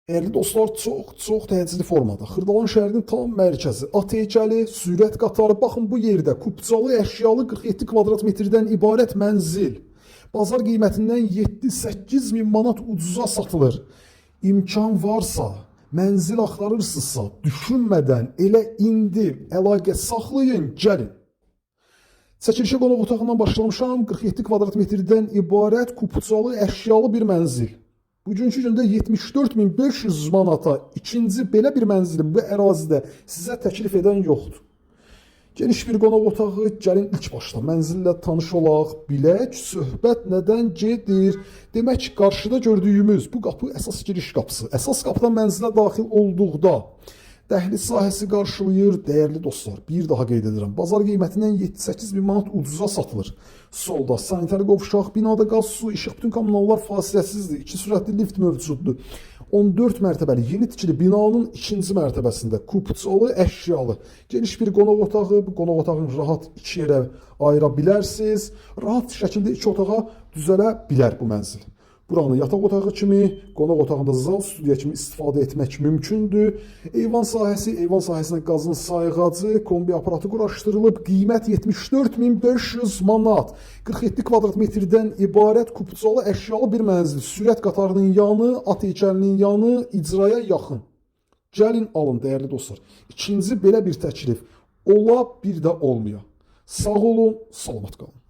Dəyərli dostlar, çox təcili formada. Xırdalan şəhərinin tam mərkəzi, at heykəli, sürət qatarı. Baxın bu yerdə kupçalı, əşyalı 47 kvadrat metrdən ibarət mənzil. Bazar qiymətindən 7-8 min manat ucuza satılır. İmkan varsa, mənzil axtarırsınızsa, düşünmədən elə indi əlaqə saxlayın, gəlin. Çəkilişə qonaq otağından başlamışam. 47 kvadrat metrdən ibarət kupçalı, əşyalı bir mənzil. Bugünkü gündə 74.500 manata ikinci belə bir mənzili bu ərazidə sizə təklif edən yoxdur. Geniş bir qonaq otağı, gəlin ilk başda mənzillə tanış olaq, bilək, söhbət nədən gedir. Demək, qarşıda gördüyümüz bu qapı əsas giriş qapısı. Əsas qapıdan mənzilə daxil olduqda dəhliz sahəsi qarşılayır, dəyərli dostlar. Bir daha qeyd edirəm, bazar qiymətindən 7-8 bin manat ucuza satılır. Solda sanitar qovşaq, binada qaz, su, işıq, bütün kommunallar fasiləsizdir. 2 sürətli lift mövcuddur. 14 mərtəbəli yeni tikili binanın ikinci mərtəbəsində kupçalı, əşyalı, geniş bir qonaq otağı. Bu qonaq otağını rahat 2 yerə ayıra bilərsiniz. Rahat şəkildə 2 otağa düzələ bilər bu mənzil. Buranı yataq otağı kimi, qonaq otağında zal, studiya kimi istifadə etmək mümkündür. Eyvan sahəsində qazın sayğacı, kombi aparatı quraşdırılıb. Qiymət 74.500 manat. 47 kvadrat metrdən ibarət kupçalı, əşyalı bir mənzil. Sürət qatarının yanı, at heykəlinin yanı, icraya yaxın. Gəlin alın, dəyərli dostlar. İkinci belə bir təklif ola, bir də olmuyor. Sağ olun, salamat qalın.